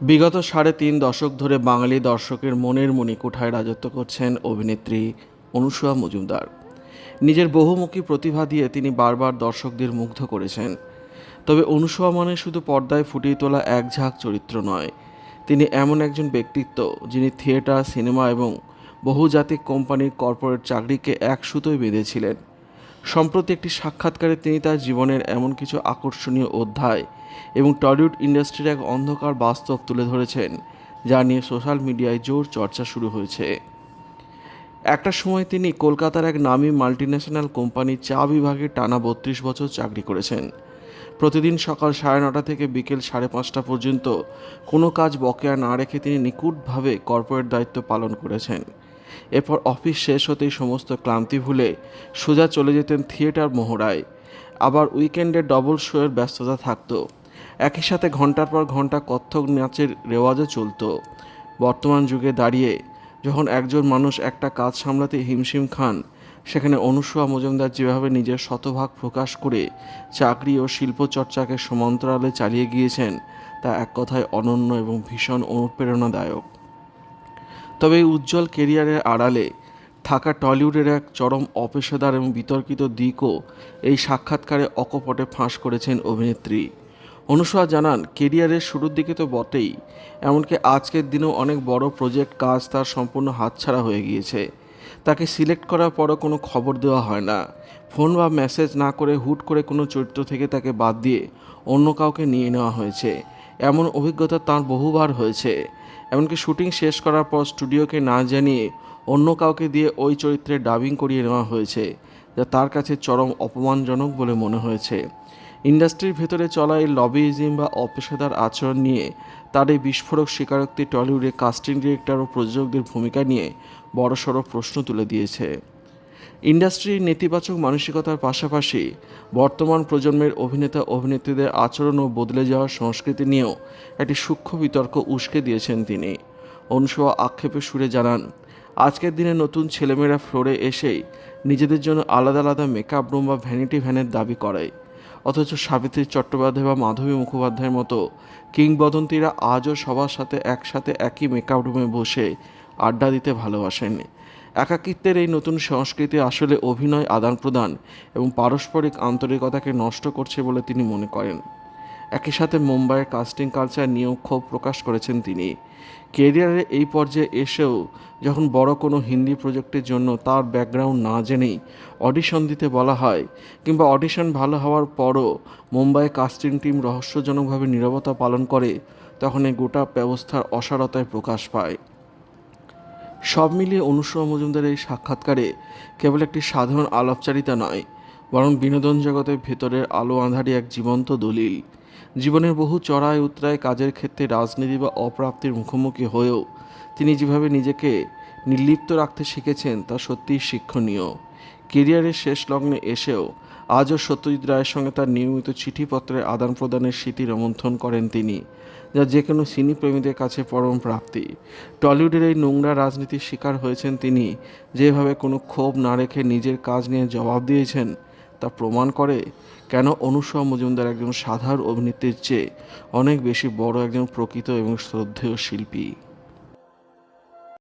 বিগত ৩.৫ দশক ধরে বাঙালি দর্শকের মনের মণিকোঠায় রাজত্ব করছেন অভিনেত্রী অনুসুয়া মজুমদার। নিজের বহুমুখী প্রতিভা দিয়ে তিনি বারবার দর্শকদের মুগ্ধ করেছেন। তবে অনুসুয়া মানে শুধু পর্দায় ফুটিয়ে তোলা এক ঝাঁক চরিত্র নয়, তিনি এমন একজন ব্যক্তিত্ব যিনি থিয়েটার, সিনেমা এবং বহুজাতিক কোম্পানির কর্পোরেট চাকরিকে এক সুতোয় বেঁধেছিলেন। সম্প্রতি একটি সাক্ষাৎকারে তিনি তার জীবনের এমন কিছু আকর্ষণীয় অধ্যায় এবং টলিউড ইন্ডাস্ট্রির এক অন্ধকার বাস্তব তুলে ধরেছেন, যা নিয়ে সোশ্যাল মিডিয়ায় জোর চর্চা শুরু হয়েছে। একটা সময় তিনি কলকাতার এক নামী মাল্টিন্যাশনাল কোম্পানির চা বিভাগে টানা ৩২ বছর চাকরি করেছেন। প্রতিদিন সকাল 9:30 থেকে বিকেল 5:30 পর্যন্ত কোনো কাজ বকেয়া না রেখে তিনি নিখুঁতভাবে কর্পোরেট দায়িত্ব পালন করেছেন। এরপর অফিস শেষ হতেই সমস্ত ক্লান্তি ভুলে সোজা চলে যেতেন থিয়েটার মহড়ায়। আবার উইকেন্ডে ডবল শোয়ের ব্যস্ততা থাকত। একই সাথে ঘন্টার পর ঘন্টা কত্থক নাচের রেওয়াজও চলত। বর্তমান যুগে দাঁড়িয়ে যখন একজন মানুষ একটা কাজ সামলাতে হিমশিম খান, সেখানে অনুসুয়া মজুমদার যেভাবে নিজের শতভাগ প্রকাশ করে চাকরি ও শিল্পচর্চাকে সমান্তরালে চালিয়ে গিয়েছেন, তা এক কথায় অনন্য এবং ভীষণ অনুপ্রেরণাদায়ক। তবে এই উজ্জ্বল কেরিয়ারের আড়ালে থাকা টলিউডের এক চরম অপেশাদার এবং বিতর্কিত দিকও এই সাক্ষাৎকারে অকপটে ফাঁস করেছেন অভিনেত্রী। অনুসুয়া জানান, কেরিয়ারের শুরুর দিকে তো বটেই, এমনকি আজকের দিনেও অনেক বড় প্রজেক্ট কাজ তার সম্পূর্ণ হাতছাড়া হয়ে গিয়েছে। তাকে সিলেক্ট করার পরও কোনো খবর দেওয়া হয় না। ফোন বা মেসেজ না করে হুট করে কোনো চরিত্র থেকে তাকে বাদ দিয়ে অন্য কাউকে নিয়ে নেওয়া হয়েছে। এমন অভিজ্ঞতা তার বহুবার হয়েছে। এমনকি শুটিং শেষ করার পর স্টুডিওকে না জানিয়ে অন্য কাউকে দিয়ে ওই চরিত্রে ডাবিং করিয়ে নেওয়া হয়েছে, যা তার কাছে চরম অপমানজনক বলে মনে হয়েছে। ইন্ডাস্ট্রির ভেতরে চলা এই লবিইজম বা অপেশাদার আচরণ নিয়ে তার এই বিস্ফোরক স্বীকারোক্তি টলিউডে কাস্টিং ডিরেক্টর ও প্রযোজকদের ভূমিকা নিয়ে বড়সড় প্রশ্ন তুলে দিয়েছে। ইন্ডাস্ট্রির নেতিবাচক মানসিকতার পাশাপাশি বর্তমান প্রজন্মের অভিনেতা অভিনেত্রীদের আচরণ ও বদলে যাওয়ার সংস্কৃতি নিয়েও একটি সূক্ষ্ম বিতর্ক উস্কে দিয়েছেন তিনি। অনুসুয়া আক্ষেপের সুরে জানান, আজকের দিনে নতুন ছেলেমেয়েরা ফ্লোরে এসেই নিজেদের জন্য আলাদা আলাদা মেকআপ রুম বা ভ্যানিটি ভ্যানের দাবি করে, অথচ সাবিত্রী চট্টোপাধ্যায় বা মাধবী মুখোপাধ্যায়ের মতো কিংবদন্তিরা আজও সবার সাথে একসাথে একই মেকআপ রুমে বসে আড্ডা দিতে ভালোবাসেন। একাকিত্বের এই নতুন সংস্কৃতি আসলে অভিনয়, আদান প্রদান এবং পারস্পরিক আন্তরিকতাকে নষ্ট করছে বলে তিনি মনে করেন। একই সাথে মুম্বাইয়ের কাস্টিং কালচার নিয়েও ক্ষোভ প্রকাশ করেছেন তিনি। কেরিয়ারের এই পর্যায়ে এসেও যখন বড় কোনো হিন্দি প্রজেক্টের জন্য তার ব্যাকগ্রাউন্ড না জেনেই অডিশন দিতে বলা হয়, কিংবা অডিশন ভালো হওয়ার পরও মুম্বাই কাস্টিং টিম রহস্যজনকভাবে নীরবতা পালন করে, তখন এই গোটা ব্যবস্থার অসারতায় প্রকাশ পায়। সব মিলিয়ে অনুসুয়া মজুমদারের এই সাক্ষাৎকারে কেবল একটি সাধারণ আলাপচারিতা নয়, বরং বিনোদন জগতের ভেতরের আলো আঁধারি এক জীবন্ত দলিল। জীবনের বহু চড়াই উতরায়, কাজের ক্ষেত্রে, রাজনীতি বা অপ্রাপ্তির মুখোমুখি হয়েও তিনি যেভাবে নিজেকে নির্লিপ্ত রাখতে শিখেছেন, তা সত্যিই শিক্ষণীয়। কেরিয়ারের শেষ লগ্নে এসেও আজও সত্যজিৎ রায়ের সঙ্গে তার নিয়মিত চিঠিপত্রের আদান প্রদানের স্মৃতি রোমন্থন করেন তিনি, যা যে কোনো সিনি প্রেমীদের কাছে পরম প্রাপ্তি। টলিউডের এই নোংরা রাজনীতির শিকার হয়েছেন তিনি, যেভাবে কোনো ক্ষোভ না রেখে নিজের কাজ নিয়ে জবাব দিয়েছেন, তা প্রমাণ করে কেন অনুসুয়া মজুমদার একজন সাধারণ অভিনেত্রীর চেয়ে অনেক বেশি বড় একজন প্রকৃত এবং শ্রদ্ধেয় শিল্পী।